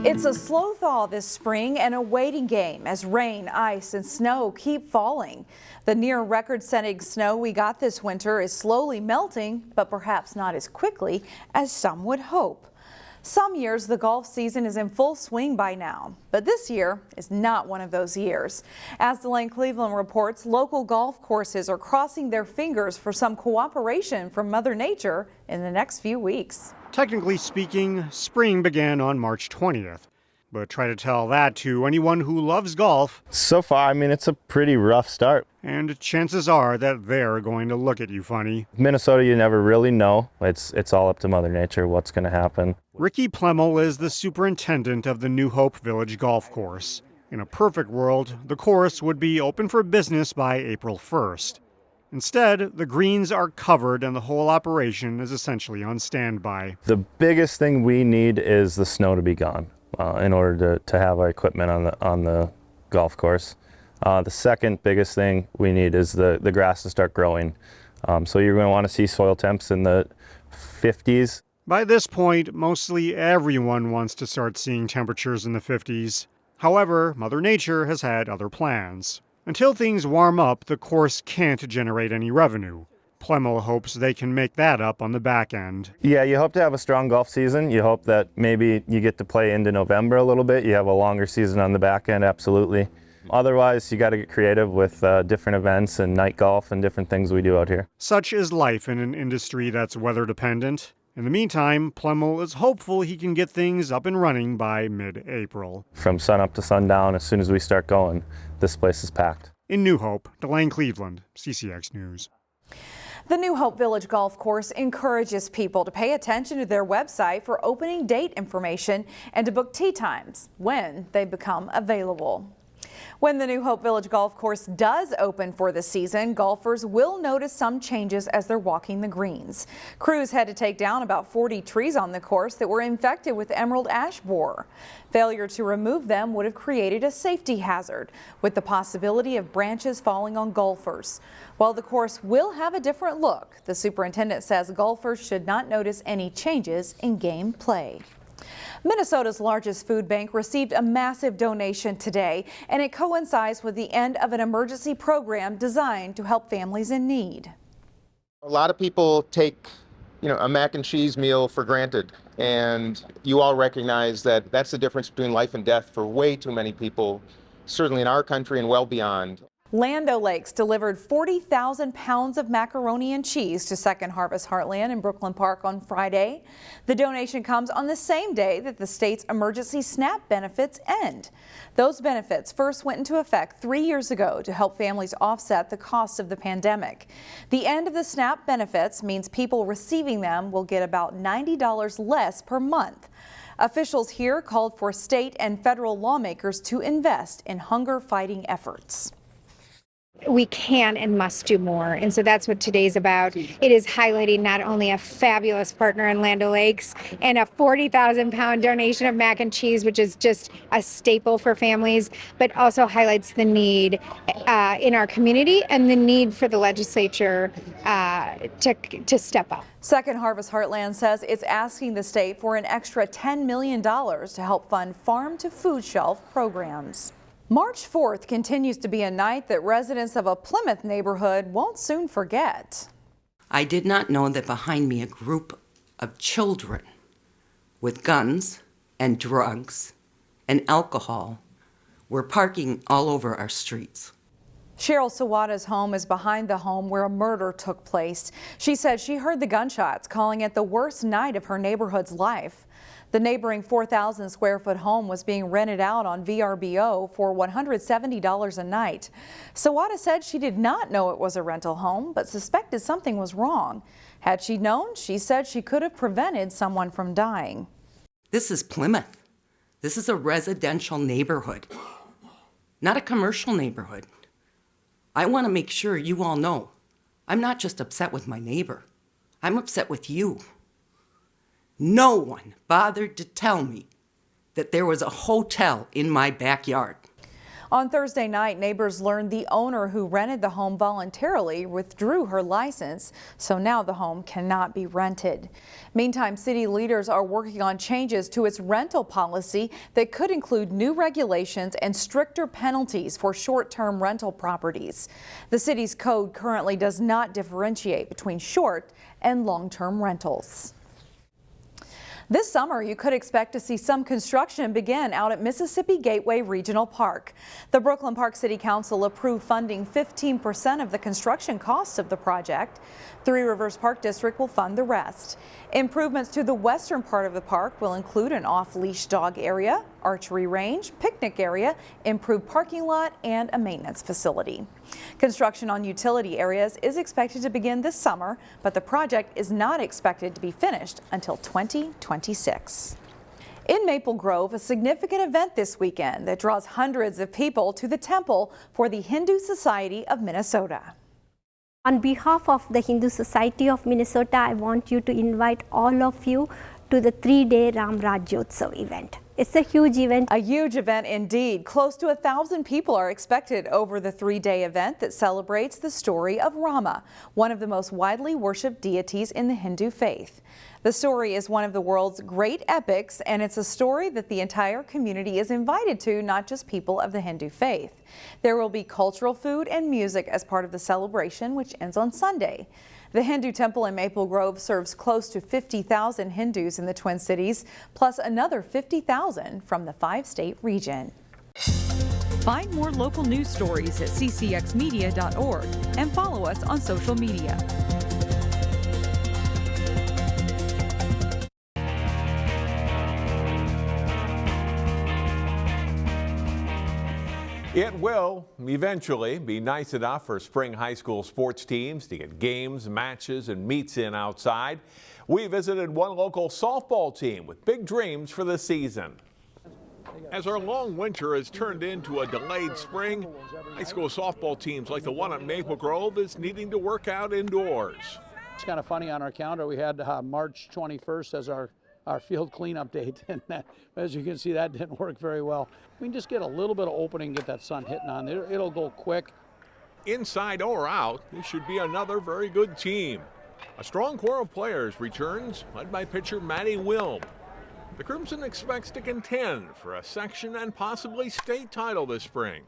It's a slow thaw this spring and a waiting game as rain, ice, and snow keep falling. The near record-setting snow we got this winter is slowly melting, but perhaps not as quickly as some would hope. Some years the golf season is in full swing by now, but this year is not one of those years. As Delane Cleveland reports, local golf courses are crossing their fingers for some cooperation from Mother Nature in the next few weeks. Technically speaking, spring began on March 20th, but try to tell that to anyone who loves golf. So far, it's a pretty rough start. And chances are that they're going to look at you funny. Minnesota, you never really know. It's all up to Mother Nature what's going to happen. Ricky Plemmel is the superintendent of the New Hope Village Golf Course. In a perfect world, the course would be open for business by April 1st. Instead, the greens are covered and the whole operation is essentially on standby. The biggest thing we need is the snow to be gone in order to have our equipment on the golf course. The second biggest thing we need is the grass to start growing. So you're going to want to see soil temps in the 50s. By this point, mostly everyone wants to start seeing temperatures in the 50s. However, Mother Nature has had other plans. Until things warm up, the course can't generate any revenue. Plemmel hopes they can make that up on the back end. Yeah, you hope to have a strong golf season. You hope that maybe you get to play into November a little bit. You have a longer season on the back end, absolutely. Otherwise, you got to get creative with different events and night golf and different things we do out here. Such is life in an industry that's weather dependent. In the meantime, Plemmel is hopeful he can get things up and running by mid-April. From sunup to sundown, as soon as we start going, this place is packed. In New Hope, Delane Cleveland, CCX News. The New Hope Village Golf Course encourages people to pay attention to their website for opening date information and to book tee times when they become available. When the New Hope Village Golf Course does open for the season, golfers will notice some changes as they're walking the greens. Crews had to take down about 40 trees on the course that were infected with emerald ash borer. Failure to remove them would have created a safety hazard, with the possibility of branches falling on golfers. While the course will have a different look, the superintendent says golfers should not notice any changes in game play. Minnesota's largest food bank received a massive donation today, and it coincides with the end of an emergency program designed to help families in need. A lot of people take, a mac and cheese meal for granted, and you all recognize that that's the difference between life and death for way too many people, certainly in our country and well beyond. Land O'Lakes delivered 40,000 pounds of macaroni and cheese to Second Harvest Heartland in Brooklyn Park on Friday. The donation comes on the same day that the state's emergency SNAP benefits end. Those benefits first went into effect 3 years ago to help families offset the costs of the pandemic. The end of the SNAP benefits means people receiving them will get about $90 less per month. Officials here called for state and federal lawmakers to invest in hunger-fighting efforts. We can and must do more. And so that's what today's about. It is highlighting not only a fabulous partner in Land O'Lakes and a 40,000 pound donation of mac and cheese, which is just a staple for families, but also highlights the need in our community and the need for the legislature to step up. Second Harvest Heartland says it's asking the state for an extra $10 million to help fund farm to food shelf programs. March 4th continues to be a night that residents of a Plymouth neighborhood won't soon forget. I did not know that behind me a group of children with guns and drugs and alcohol were parking all over our streets. Cheryl Sawada's home is behind the home where a murder took place. She said she heard the gunshots, calling it the worst night of her neighborhood's life. The neighboring 4,000 square foot home was being rented out on VRBO for $170 a night. Sawada said she did not know it was a rental home, but suspected something was wrong. Had she known, she said she could have prevented someone from dying. This is Plymouth. This is a residential neighborhood, not a commercial neighborhood. I want to make sure you all know I'm not just upset with my neighbor. I'm upset with you. No one bothered to tell me that there was a hotel in my backyard. On Thursday night, neighbors learned the owner who rented the home voluntarily withdrew her license, so now the home cannot be rented. Meantime, city leaders are working on changes to its rental policy that could include new regulations and stricter penalties for short-term rental properties. The city's code currently does not differentiate between short and long-term rentals. This summer, you could expect to see some construction begin out at Mississippi Gateway Regional Park. The Brooklyn Park City Council approved funding 15% of the construction costs of the project. Three Rivers Park District will fund the rest. Improvements to the western part of the park will include an off-leash dog area, archery range, picnic area, improved parking lot, and a maintenance facility. Construction on utility areas is expected to begin this summer, but the project is not expected to be finished until 2026. In Maple Grove, a significant event this weekend that draws hundreds of people to the temple for the Hindu Society of Minnesota. On behalf of the Hindu Society of Minnesota, I want you to invite all of you to the 3-day Ram Rajyotsav event. It's a huge event. A huge event indeed. Close to 1,000 people are expected over the 3-day event that celebrates the story of Rama, one of the most widely worshipped deities in the Hindu faith. The story is one of the world's great epics, and it's a story that the entire community is invited to, not just people of the Hindu faith. There will be cultural food and music as part of the celebration, which ends on Sunday. The Hindu temple in Maple Grove serves close to 50,000 Hindus in the Twin Cities, plus another 50,000 from the 5-state region. Find more local news stories at ccxmedia.org and follow us on social media. It will eventually be nice enough for spring high school sports teams to get games, matches, and meets in outside. We visited one local softball team with big dreams for the season. As our long winter has turned into a delayed spring, high school softball teams like the one at Maple Grove is needing to work out indoors. It's kind of funny, on our calendar we had March 21st as our field cleanup date, and that, as you can see, that didn't work very well. We can just get a little bit of opening, get that sun hitting on there. It'll go quick. Inside or out, this should be another very good team. A strong core of players returns, led by pitcher Matty Wilm. The Crimson expects to contend for a section and possibly state title this spring.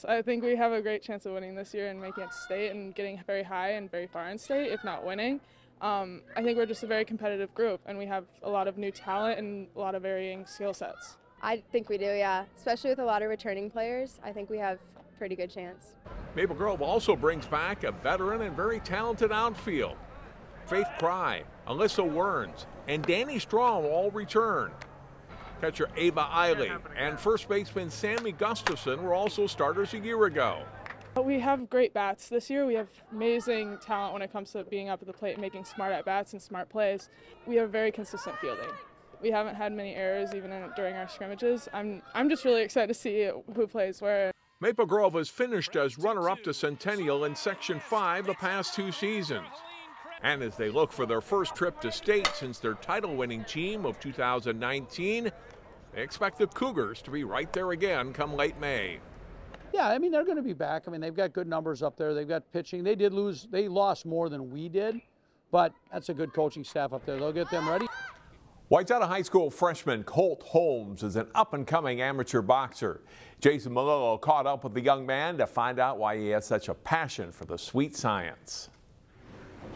I think we have a great chance of winning this year and making it to state and getting very high and very far in state, if not winning. I think we're just a very competitive group, and we have a lot of new talent and a lot of varying skill sets. I think we do, yeah. Especially with a lot of returning players, I think we have a pretty good chance. Maple Grove also brings back a veteran and very talented outfield. Faith Cry, Alyssa Werns, and Danny Strom all return. Catcher Ava Eiley and first baseman Sammy Gustafson were also starters a year ago. We have great bats this year. We have amazing talent when it comes to being up at the plate and making smart at-bats and smart plays. We have very consistent fielding. We haven't had many errors even during our scrimmages. I'm just really excited to see who plays where. Maple Grove has finished as runner-up to Centennial in Section 5 the past 2 seasons. And as they look for their first trip to state since their title-winning team of 2019, they expect the Cougars to be right there again come late May. Yeah, I mean, they're going to be back. I mean, they've got good numbers up there. They've got pitching. They lost more than we did, but that's a good coaching staff up there. They'll get them ready. Wayzata High School freshman Colt Holmes is an up-and-coming amateur boxer. Jason Malillo caught up with the young man to find out why he has such a passion for the sweet science.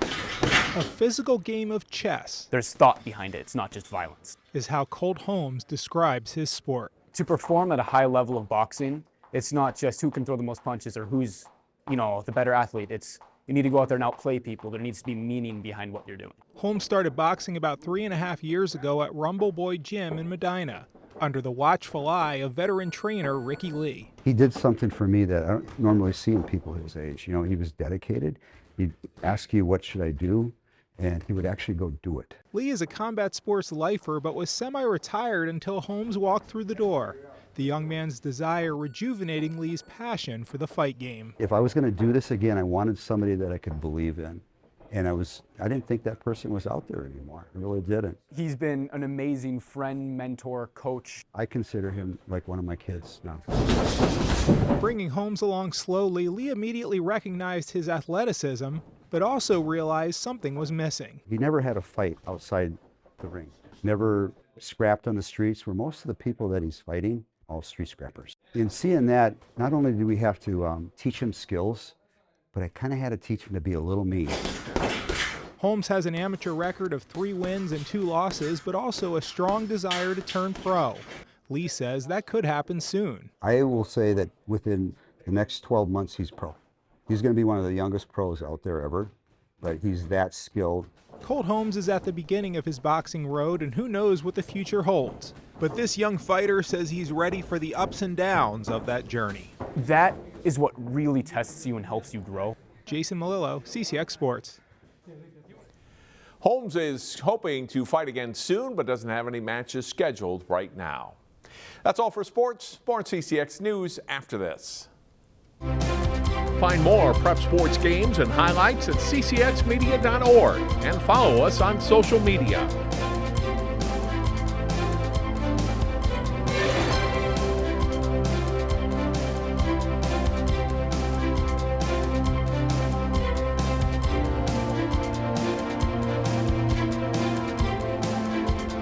A physical game of chess. There's thought behind it. It's not just violence. Is how Colt Holmes describes his sport. To perform at a high level of boxing, it's not just who can throw the most punches or who's, the better athlete. It's you need to go out there and outplay people. There needs to be meaning behind what you're doing. Holmes started boxing about 3.5 years ago at Rumble Boy Gym in Medina, under the watchful eye of veteran trainer Ricky Lee. He did something for me that I don't normally see in people his age. He was dedicated. He'd ask you, what should I do? And he would actually go do it. Lee is a combat sports lifer, but was semi-retired until Holmes walked through the door. The young man's desire rejuvenating Lee's passion for the fight game. If I was going to do this again, I wanted somebody that I could believe in. And I didn't think that person was out there anymore. I really didn't. He's been an amazing friend, mentor, coach. I consider him like one of my kids now. Bringing Holmes along slowly, Lee immediately recognized his athleticism, but also realized something was missing. He never had a fight outside the ring. Never scrapped on the streets, where most of the people that he's fighting, all street scrappers. In seeing that, not only do we have to teach him skills, but I kind of had to teach him to be a little mean. Holmes has an amateur record of 3 wins and 2 losses, but also a strong desire to turn pro. Lee says that could happen soon. I will say that within the next 12 months, he's pro. He's going to be one of the youngest pros out there ever, but he's that skilled. Colt Holmes is at the beginning of his boxing road, and who knows what the future holds. But this young fighter says he's ready for the ups and downs of that journey. That is what really tests you and helps you grow. Jason Malillo, CCX Sports. Holmes is hoping to fight again soon, but doesn't have any matches scheduled right now. That's all for sports. More on CCX News after this. Find more prep sports games and highlights at ccxmedia.org and follow us on social media.